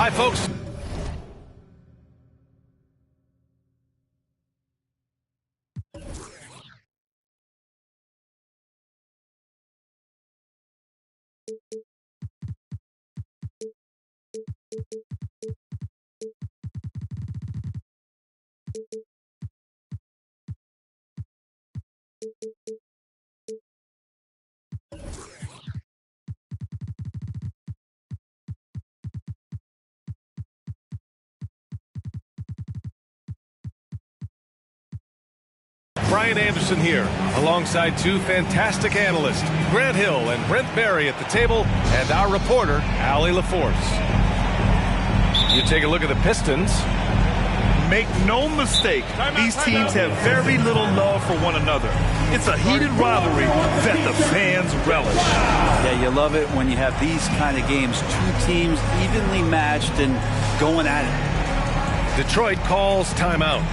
Bye, folks. Brian Anderson here, alongside two fantastic analysts, Grant Hill and Brent Barry at the table, and our reporter, Allie LaForce. You take a look at the Pistons. Make no mistake, these teams have very little love for one another. It's a heated rivalry that the fans relish. Yeah, you love it when you have these kind of games. Two teams evenly matched and going at it. Detroit calls timeout.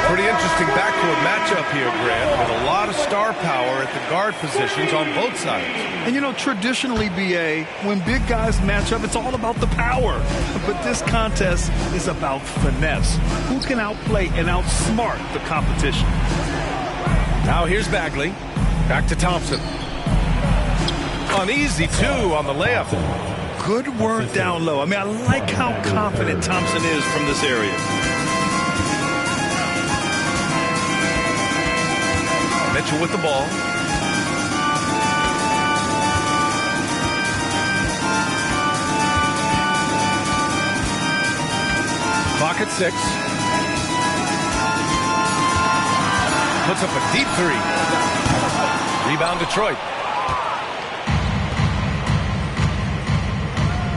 Pretty interesting backcourt matchup here, Grant, with a lot of star power at the guard positions on both sides. And you know, traditionally, BA, when big guys match up, it's all about the power. But this contest is about finesse. Who can outplay and outsmart the competition? Now here's Bagley. Back to Thompson. An easy two on the layup. Good work down low. I mean, I like how confident Thompson is from this area. Mitchell with the ball. Clock at 6. Puts up a deep three. Rebound Detroit.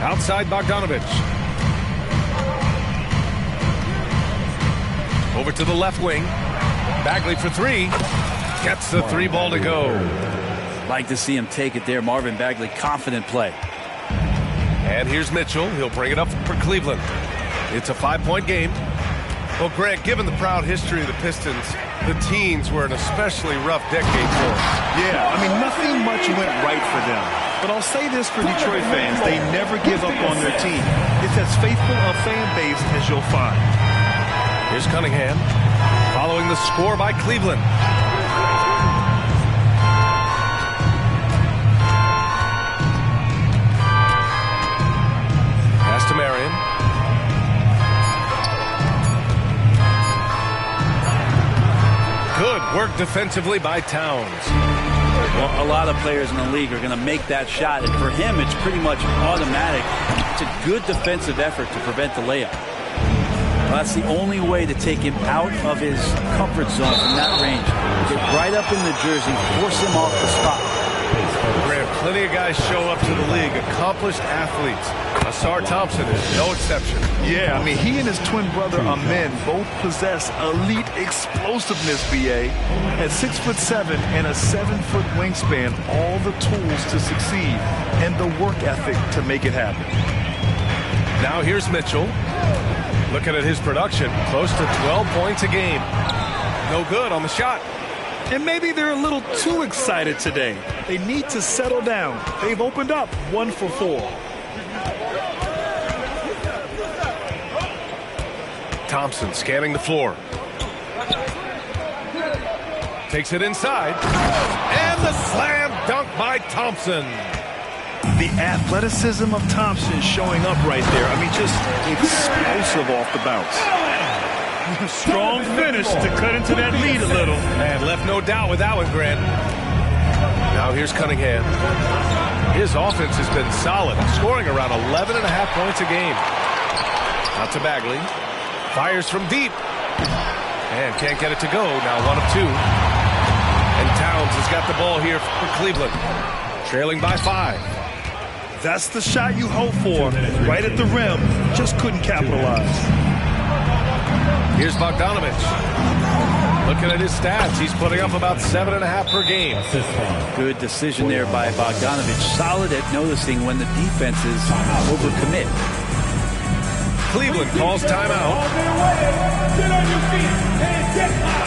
Outside Bogdanovich. Over to the left wing. Bagley for three. Gets the three ball to go. Like to see him take it there. Marvin Bagley, confident play. And here's Mitchell. He'll bring it up for Cleveland. It's a 5-point game. Well, Grant, given the proud history of the Pistons, the teens were an especially rough decade for them. Yeah, I mean, nothing much went right for them. But I'll say this for Detroit fans, they never give up on their team. It's as faithful a fan base as you'll find. Here's Cunningham, following the score by Cleveland. Pass to Marion. Good work defensively by Towns. Well, a lot of players in the league are going to make that shot, and for him, it's pretty much automatic. It's a good defensive effort to prevent the layup. Well, that's the only way to take him out of his comfort zone from that range. Get right up in the jersey, force him off the spot. Grant, plenty of guys show up to the league, accomplished athletes. Asar Thompson is no exception. Yeah, I mean, he and his twin brother Amen both possess elite explosiveness, BA. At 6'7" and a 7-foot wingspan, all the tools to succeed and the work ethic to make it happen. Now here's Mitchell. Looking at his production, close to 12 points a game. No good on the shot. And maybe they're a little too excited today. They need to settle down. They've opened up 1 for 4. Thompson scanning the floor. Takes it inside. And the slam dunk by Thompson. The athleticism of Thompson showing up right there. I mean, just explosive off the bounce. Strong finish to cut into that lead a little. And left no doubt with that one, Grant. Now here's Cunningham. His offense has been solid, scoring around 11.5 points a game. Out to Bagley. Fires from deep. And can't get it to go. Now 1 of 2. And Towns has got the ball here for Cleveland. Trailing by 5. That's the shot you hope for. Right at the rim. Just couldn't capitalize. Here's Bogdanovich. Looking at his stats, he's putting up about 7.5 per game. Good decision there by Bogdanovich. Solid at noticing when the defenses overcommit. Cleveland calls timeout. Get on your feet and get out.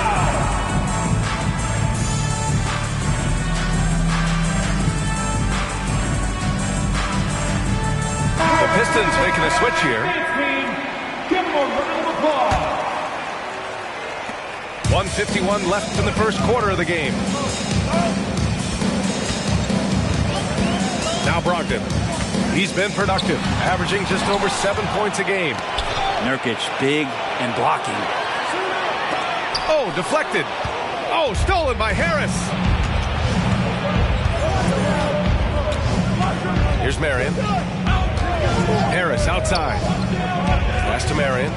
Pistons making a switch here. Give them a round of applause. 1:51 left in the first quarter of the game. Now Brogdon. He's been productive, averaging just over 7 points a game. Nurkic, big and blocking. Oh, deflected. Oh, stolen by Harris. Here's Marion. Harris outside. Pass to Marion.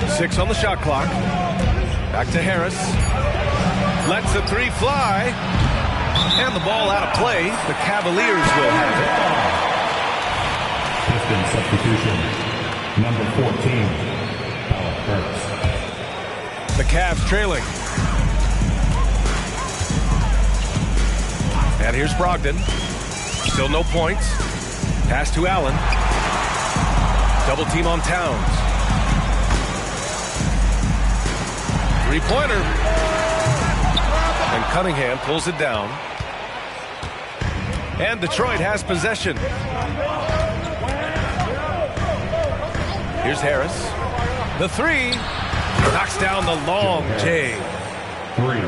Six on the shot clock. Back to Harris. Lets the three fly. And the ball out of play. The Cavaliers will have it. Piston substitution. Number 14. Hurts. The Cavs trailing. And here's Brogdon. Still no points. Pass to Allen. Double team on Towns. Three-pointer. And Cunningham pulls it down. And Detroit has possession. Here's Harris. The three. Knocks down the long J.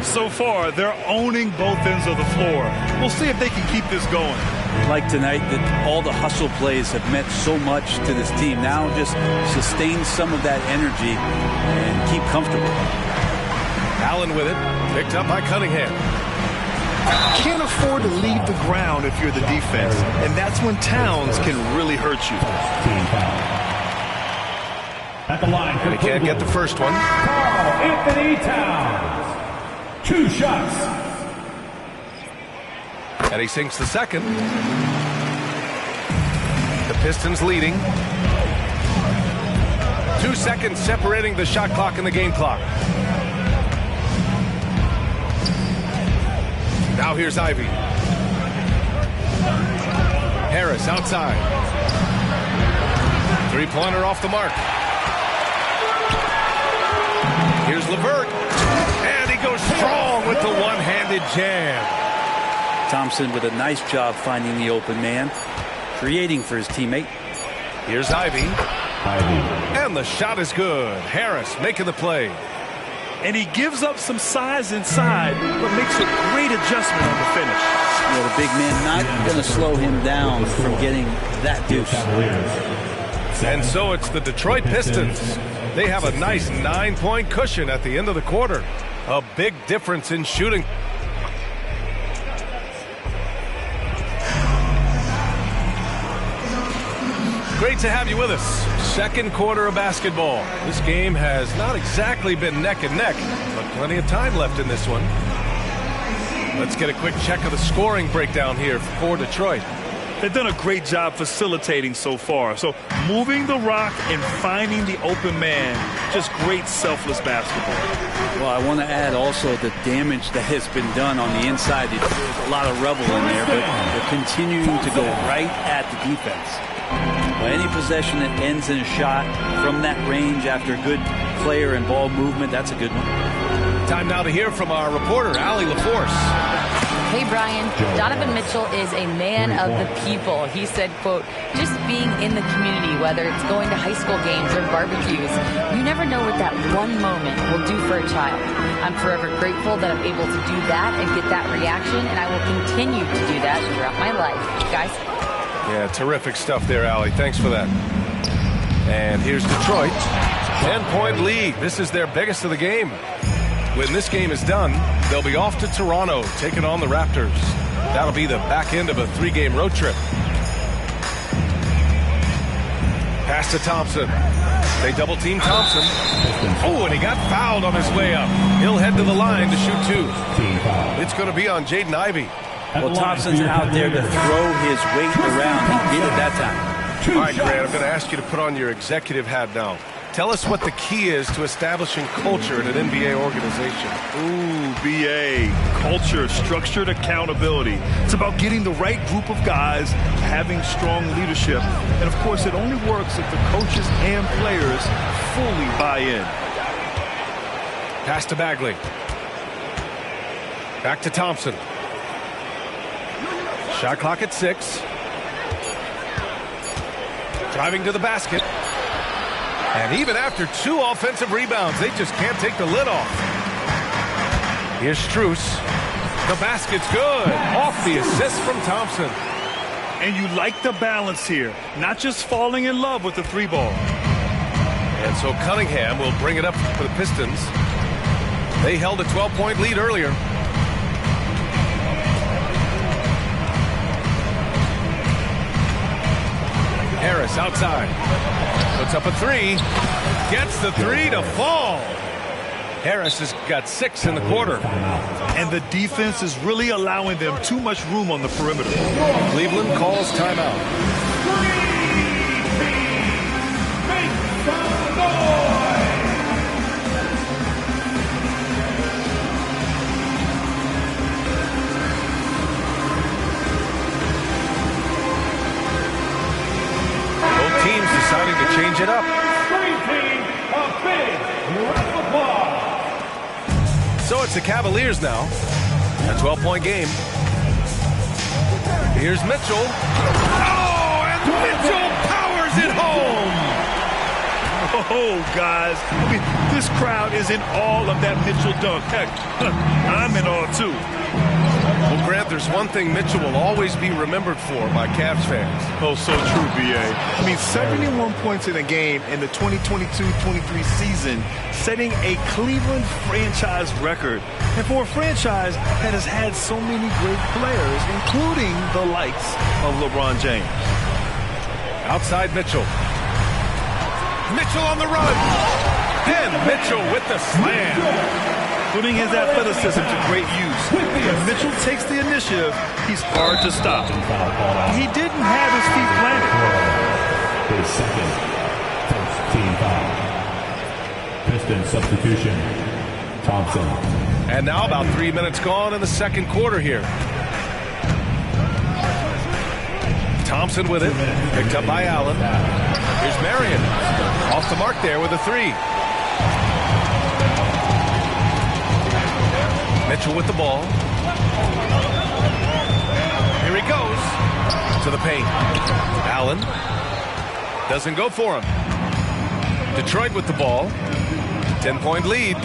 So far, they're owning both ends of the floor. We'll see if they can keep this going. Like tonight, that all the hustle plays have meant so much to this team. Now just sustain some of that energy and keep comfortable. Allen with it. Picked up by Cunningham. Can't afford to leave the ground if you're the defense, and that's when Towns can really hurt you. Team foul. At the line. And he can't get the first one. Anthony Towns. 2 shots. And he sinks the second. The Pistons leading. 2 seconds separating the shot clock and the game clock. Now here's Ivy. Harris outside. Three-pointer off the mark. Here's LeVert. And he goes strong with the one-handed jam. Thompson with a nice job finding the open man, creating for his teammate. Here's Ivy. And the shot is good. Harris making the play. And he gives up some size inside, but makes a great adjustment on the finish. Yeah, the big man not going to slow him down from getting that deuce. And so it's the Detroit Pistons. They have a nice 9-point cushion at the end of the quarter. A big difference in shooting. Great to have you with us. Second quarter of basketball. This game has not exactly been neck and neck, but plenty of time left in this one. Let's get a quick check of the scoring breakdown here for Detroit. They've done a great job facilitating so far. So moving the rock and finding the open man, just great selfless basketball. Well, I want to add also the damage that has been done on the inside. There's a lot of rubble in there, but they're continuing to go right at the defense. Well, any possession that ends in a shot from that range after good player and ball movement, that's a good one. Time now to hear from our reporter, Allie LaForce. Hey, Brian. Donovan Mitchell is a man of the people. He said, quote, just being in the community, whether it's going to high school games or barbecues, you never know what that one moment will do for a child. I'm forever grateful that I'm able to do that and get that reaction, and I will continue to do that throughout my life. Guys? Yeah, terrific stuff there, Allie. Thanks for that. And here's Detroit. 10-point lead. This is their biggest of the game. When this game is done, they'll be off to Toronto, taking on the Raptors. That'll be the back end of a 3-game road trip. Pass to Thompson. They double-team Thompson. Oh, and he got fouled on his way up. He'll head to the line to shoot 2. It's going to be on Jaden Ivey. Well, Thompson's out there to throw his weight around. He did it that time. All right, Grant, I'm going to ask you to put on your executive hat now. Tell us what the key is to establishing culture in an NBA organization. Ooh, BA. Culture, structured accountability. It's about getting the right group of guys, having strong leadership. And, of course, it only works if the coaches and players fully buy in. Pass to Bagley. Back to Thompson. Shot clock at 6. Driving to the basket. And even after 2 offensive rebounds, they just can't take the lid off. Here's Strus. The basket's good. Off the assist from Thompson. And you like the balance here. Not just falling in love with the 3-ball. And so Cunningham will bring it up for the Pistons. They held a 12-point lead earlier. Harris outside. Puts up a 3. Gets the 3 to fall. Harris has got 6 in the quarter. And the defense is really allowing them too much room on the perimeter. Cleveland calls timeout. Both teams deciding to change it up. So it's the Cavaliers now. A 12-point game. Here's Mitchell. Oh, and Mitchell powers it home. Oh, guys. I mean, this crowd is in awe of that Mitchell dunk. Heck, I'm in awe, too. Well, Grant, there's one thing Mitchell will always be remembered for by Cavs fans. Oh, so true, B.A. I mean, 71 points in a game in the 2022-23 season, setting a Cleveland franchise record. And for a franchise that has had so many great players, including the likes of LeBron James. Outside Mitchell. Mitchell on the run. And Mitchell with the slam. Putting his athleticism to great use. When Mitchell takes the initiative, he's hard to stop. He didn't have his feet planted. His second first team foul. Pistons substitution. Thompson. And now about 3 minutes gone in the second quarter here. Thompson with it. Picked up by Allen. Here's Marion. Off the mark there with a 3. Mitchell with the ball. Here he goes. To the paint. Allen. Doesn't go for him. Detroit with the ball. 10-point lead.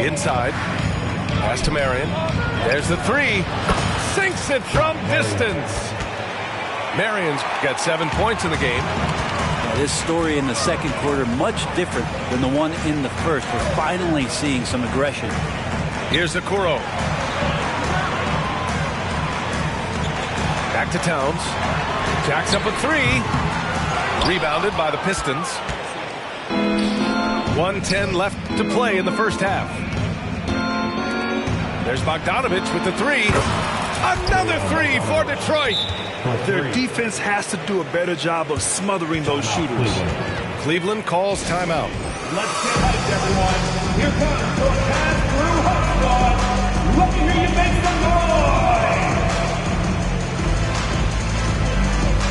Inside. Pass to Marion. There's the 3. Sinks it from distance. Marion's got 7 points in the game. This story in the second quarter much different than the one in the first. We're finally seeing some aggression. Here's Okoro. Back to Towns. Jacks up a 3. Rebounded by the Pistons. 1:10 left to play in the first half. There's Bogdanovich with the 3. Another 3 for Detroit. Their defense has to do a better job of smothering those shooters. Cleveland calls timeout. Let's get hyped, everyone. Here comes your Cavs crew hot squad. Let me hear you make some noise.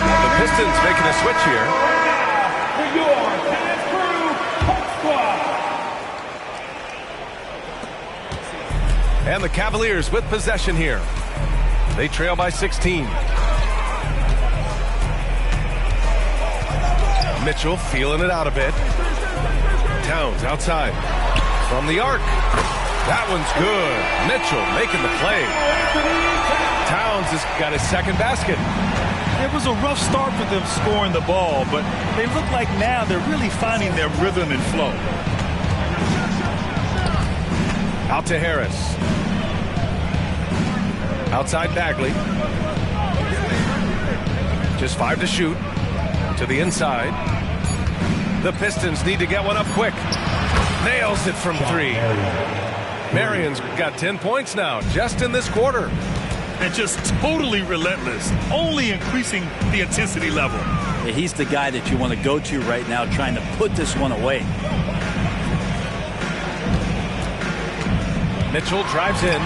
The Pistons making a switch here. Now, for your Cavs crew hot squad. And the Cavaliers with possession here. They trail by 16. Mitchell feeling it out a bit. Towns outside. From the arc. That one's good. Mitchell making the play. Towns has got his second basket. It was a rough start for them scoring the ball, but they look like now they're really finding their rhythm and flow. Out to Harris. Outside Bagley. Just 5 to shoot. To the inside. The Pistons need to get one up quick. Nails it from 3. Marion's got 10 points now, just in this quarter. And just totally relentless, only increasing the intensity level. Yeah, he's the guy that you want to go to right now, trying to put this one away. Mitchell drives in.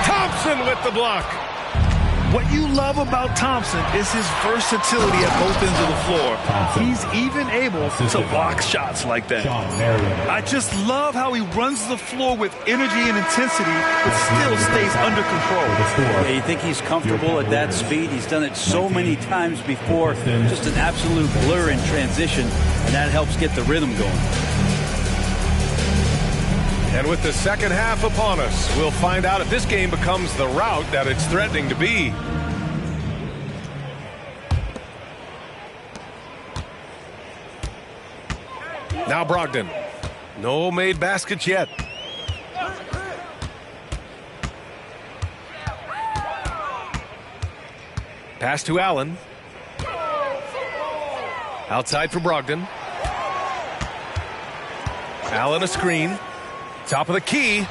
Thompson with the block. What you love about Thompson is his versatility at both ends of the floor. He's even able to block shots like that. I just love how he runs the floor with energy and intensity, but still stays under control. Yeah, you think he's comfortable at that speed? He's done it so many times before. Just an absolute blur in transition, and that helps get the rhythm going. And with the second half upon us, we'll find out if this game becomes the rout that it's threatening to be. Now Brogdon. No made baskets yet. Pass to Allen. Outside for Brogdon. Allen a screen. Top of the key.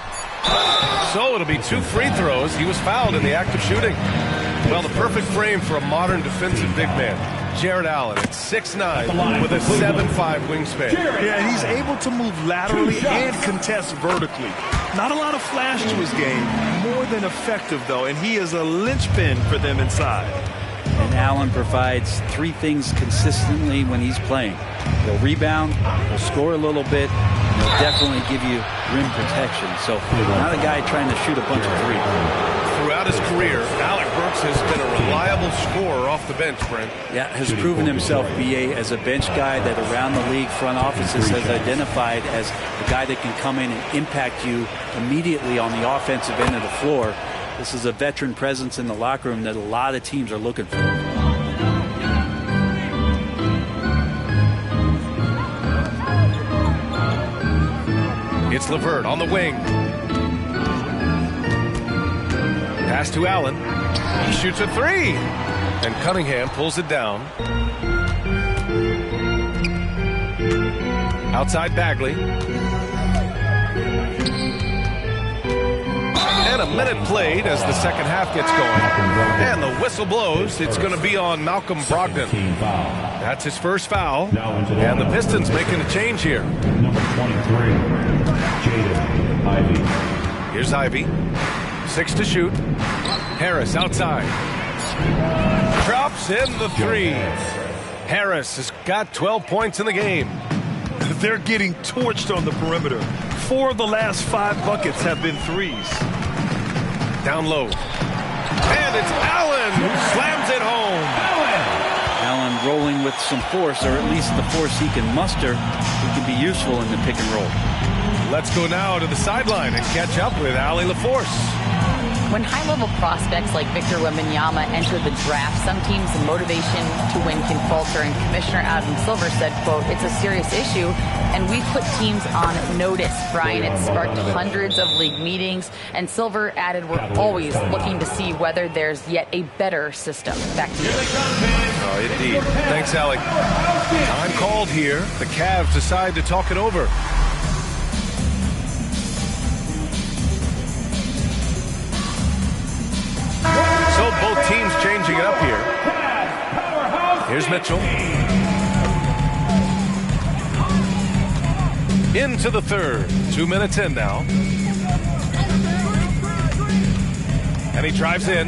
So it'll be 2 free throws. He was fouled in the act of shooting. Well, the perfect frame for a modern defensive big man. Jared Allen at 6'9" with a 7'5" wingspan. Yeah, and he's able to move laterally and contest vertically. Not a lot of flash to his game. More than effective, though, and he is a linchpin for them inside. And Allen provides 3 things consistently when he's playing. He'll rebound, he'll score a little bit, and he'll definitely give you rim protection. So not a guy trying to shoot a bunch of threes. Throughout his career, Alec Burks has been a reliable scorer off the bench, Brent. Yeah, has proven himself, BA, as a bench guy that around the league front offices has identified as a guy that can come in and impact you immediately on the offensive end of the floor. This is a veteran presence in the locker room that a lot of teams are looking for. It's LeVert on the wing. Pass to Allen. He shoots a 3. And Cunningham pulls it down. Outside Bagley. And a minute played as the second half gets going. And the whistle blows. It's going to be on Malcolm Brogdon. That's his first foul. And the Pistons making a change here. Number 23, Jaden Ivey. Here's Ivey. 6 to shoot. Harris outside. Drops in the 3. Harris has got 12 points in the game. They're getting torched on the perimeter. 4 of the last 5 buckets have been threes. Down low. And it's Allen who slams it home. Allen rolling with some force, or at least the force he can muster. He can be useful in the pick and roll. Let's go now to the sideline and catch up with Allie LaForce. When high-level prospects like Victor Wembanyama enter the draft, some teams' motivation to win can falter, and Commissioner Adam Silver said, quote, "It's a serious issue, and we've put teams on notice." Brian, it sparked hundreds of league meetings, and Silver added, "We're always looking to see whether there's yet a better system." Back to you. Oh, indeed. Thanks, Allie. Time called here. The Cavs decide to talk it over. So both teams changing it up here. Here's Mitchell. Into the third. 2 minutes in now. And he drives in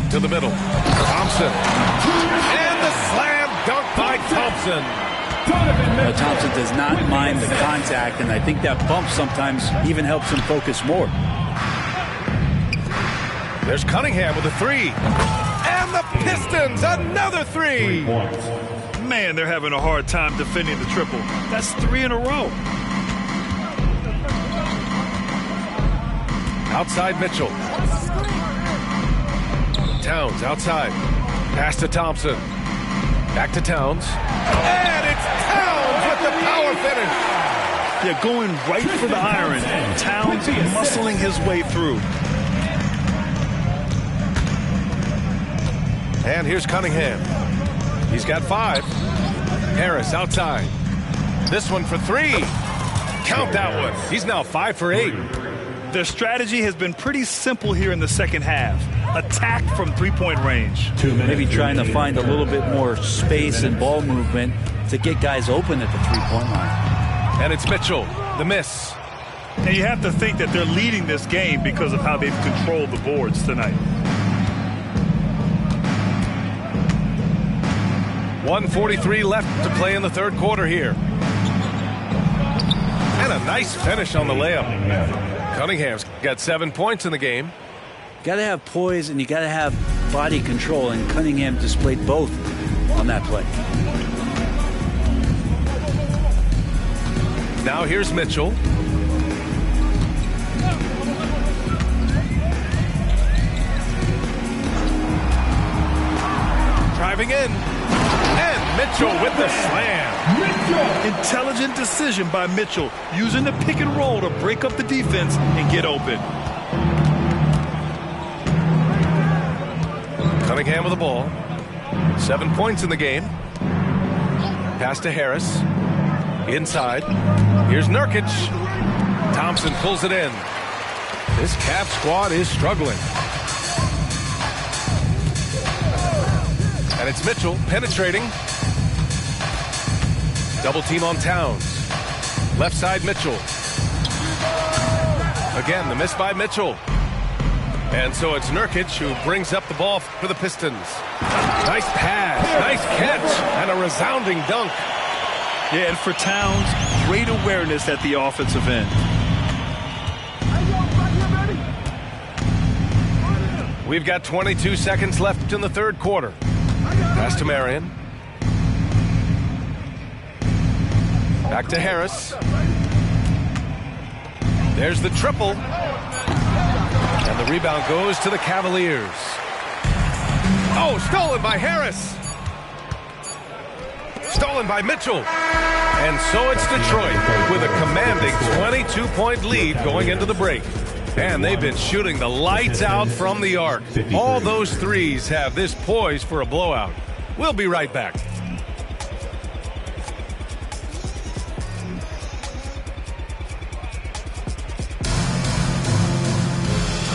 to the middle. Thompson. And the slam dunk by Thompson. Thompson does not mind the contact, and I think that bump sometimes even helps him focus more. There's Cunningham with a 3. And the Pistons, another 3. Man, they're having a hard time defending the triple. That's 3 in a row. Outside Mitchell. Towns outside. Pass to Thompson. Back to Towns. And it's Towns with the power finish. They're going right for the iron. Towns muscling his way through. And here's Cunningham. He's got 5. Harris outside. This one for 3. Count that one. He's now 5 for 8. Their strategy has been pretty simple here in the second half. Attack from three-point range. Maybe trying to find a little bit more space and ball movement to get guys open at the three-point line. And it's Mitchell, the miss. And you have to think that they're leading this game because of how they've controlled the boards tonight. 1:43 left to play in the third quarter here. And a nice finish on the layup. Cunningham's got 7 points in the game. Got to have poise and you got to have body control, and Cunningham displayed both on that play. Now here's Mitchell. Driving in. And Mitchell with the slam. Intelligent decision by Mitchell, using the pick and roll to break up the defense and get open. Cunningham with the ball. 7 points in the game. Pass to Harris. Inside. Here's Nurkic. Thompson pulls it in. This Cavs squad is struggling. And it's Mitchell penetrating. Double team on Towns. Left side Mitchell. Again, the miss by Mitchell. And so it's Nurkic who brings up the ball for the Pistons. Nice pass, nice catch, and a resounding dunk. Yeah, and for Towns, great awareness at the offensive end. We've got 22 seconds left in the third quarter. Pass to Marion. Back to Harris. There's the triple. And the rebound goes to the Cavaliers. Oh, stolen by Harris. Stolen by Mitchell. And so it's Detroit with a commanding 22-point lead going into the break. And they've been shooting the lights out from the arc. All those threes have this poised for a blowout. We'll be right back.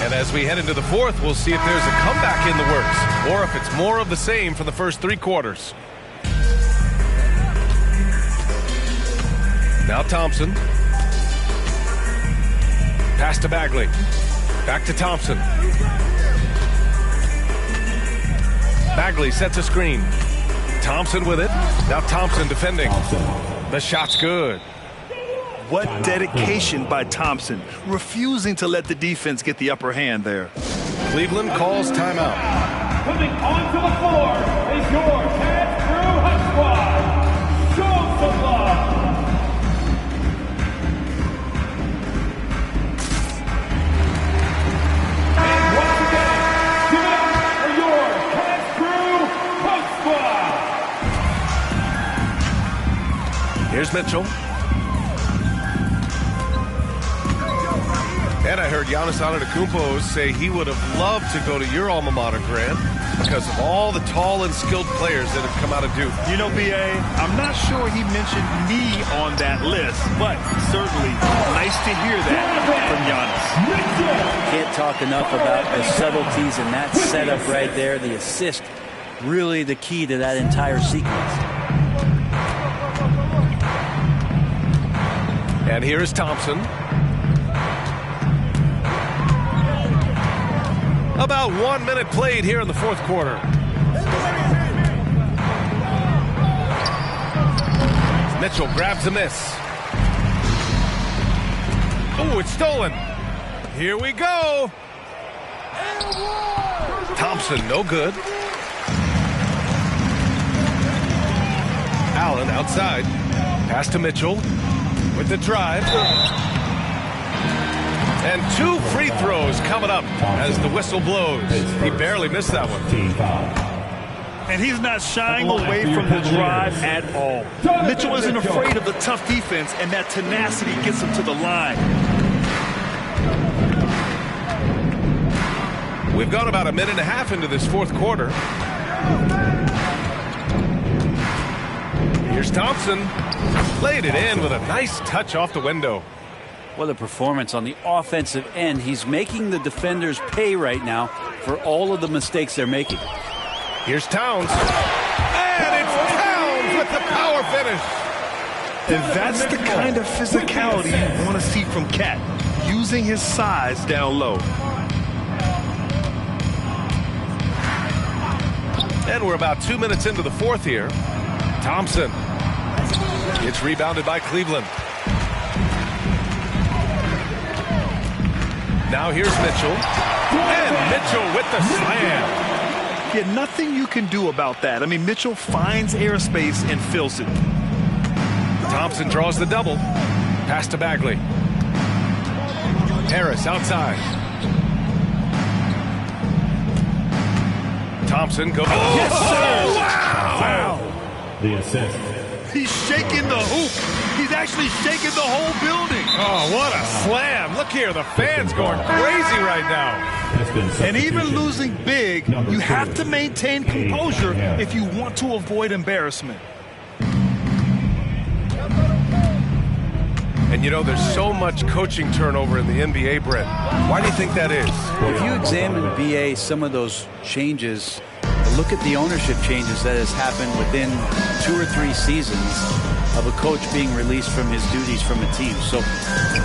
And as we head into the fourth, we'll see if there's a comeback in the works or if it's more of the same for the first three quarters. Now Thompson. Pass to Bagley. Back to Thompson. Bagley sets a screen. Thompson with it. Now Thompson defending. The shot's good. What dedication by Thompson, refusing to let the defense get the upper hand there. Cleveland calls timeout. Coming onto the floor is your Cavs Crew Hot Squad. Show some love. And once again, give it up for your Cavs Crew Hot Squad. Here's Mitchell. And I heard Giannis Antetokounmpo say he would have loved to go to your alma mater, Grant, because of all the tall and skilled players that have come out of Duke. You know, B.A., I'm not sure he mentioned me on that list, but certainly nice to hear that from Giannis. Can't talk enough about the subtleties in that setup right there. The assist, really the key to that entire sequence. And here is Thompson. About 1 minute played here in the fourth quarter. Mitchell grabs a miss. Oh, it's stolen. Here we go. Thompson, no good. Allen outside. Pass to Mitchell with the drive. And 2 free throws coming up as the whistle blows. He barely missed that one. And he's not shying away from the drive at all. Mitchell isn't afraid of the tough defense, and that tenacity gets him to the line. We've gone about a minute and a half into this fourth quarter. Here's Thompson. Laid it in with a nice touch off the window. What a performance on the offensive end. He's making the defenders pay right now for all of the mistakes they're making. Here's Towns. And it's Towns with the power finish. And that's the kind of physicality you want to see from Cat, using his size down low. And we're about 2 minutes into the fourth here. Thompson. It's rebounded by Cleveland. Now here's Mitchell. And Mitchell with the slam. Yeah, nothing you can do about that. I mean, Mitchell finds airspace and fills it. Thompson draws the double. Pass to Bagley. Harris outside. Thompson goes. Oh, yes, sir! Wow! The assist. He's shaking the hoop. He's actually shaking the whole building. Oh, what a slam. Look here, the fans going crazy right now. And even losing big, you have to maintain composure if you want to avoid embarrassment. And you know, there's so much coaching turnover in the NBA, Brent. Why do you think that is? If you examine BA, some of those changes, look at the ownership changes that has happened within 2 or 3 seasons of a coach being released from his duties from a team. So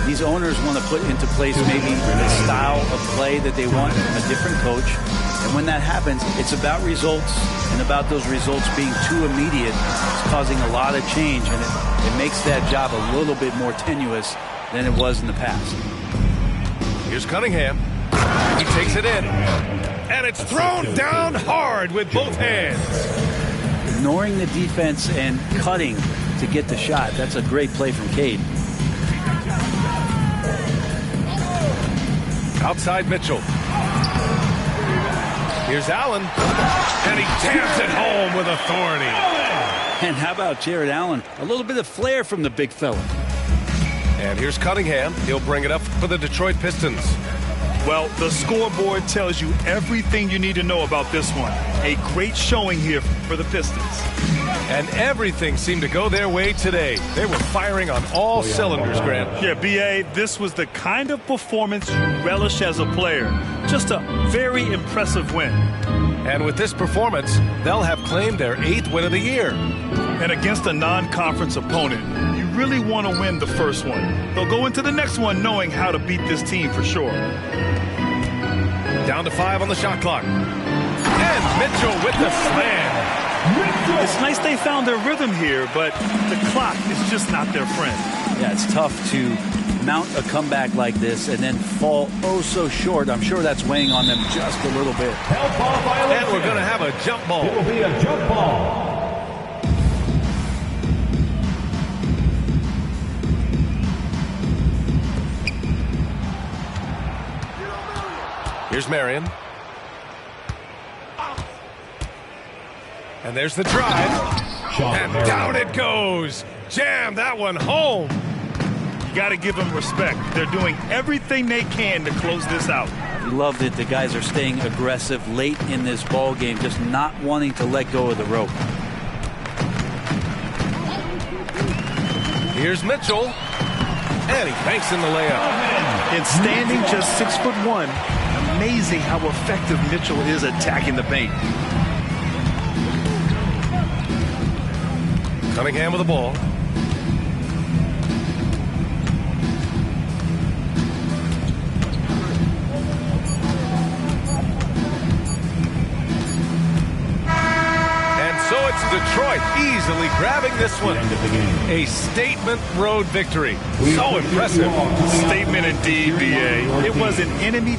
these owners want to put into place maybe the style of play that they want from a different coach. And when that happens, it's about results and about those results being too immediate. It's causing a lot of change, and it makes that job a little bit more tenuous than it was in the past. Here's Cunningham. He takes it in. And it's thrown down hard with both hands. Ignoring the defense and cutting to get the shot. That's a great play from Cade. Outside Mitchell. Here's Allen. And he jams it home with authority. And how about Jared Allen? A little bit of flair from the big fella. And here's Cunningham. He'll bring it up for the Detroit Pistons. Well, the scoreboard tells you everything you need to know about this one. A great showing here for the Pistons. And everything seemed to go their way today. They were firing on all cylinders, Grant. Yeah, B.A., this was the kind of performance you relish as a player. Just a very impressive win. And with this performance, they'll have claimed their 8th win of the year. And against a non-conference opponent, you really want to win the first one. They'll go into the next one knowing how to beat this team for sure. Down to 5 on the shot clock. And Mitchell with the slam. It's nice they found their rhythm here, but the clock is just not their friend. Yeah, it's tough to mount a comeback like this and then fall oh so short. I'm sure that's weighing on them just a little bit. And we're going to have a jump ball. It will be a jump ball. Here's Marion. And there's the drive. And down it goes. Jam that one home. You got to give them respect. They're doing everything they can to close this out. We love that the guys are staying aggressive late in this ball game, just not wanting to let go of the rope. Here's Mitchell. And he banks in the layup. And standing just 6'1", amazing how effective Mitchell is attacking the paint. Cunningham with the ball. And so it's Detroit easily grabbing this one. A statement road victory. So impressive. Statement indeed, B.A. It was an enemy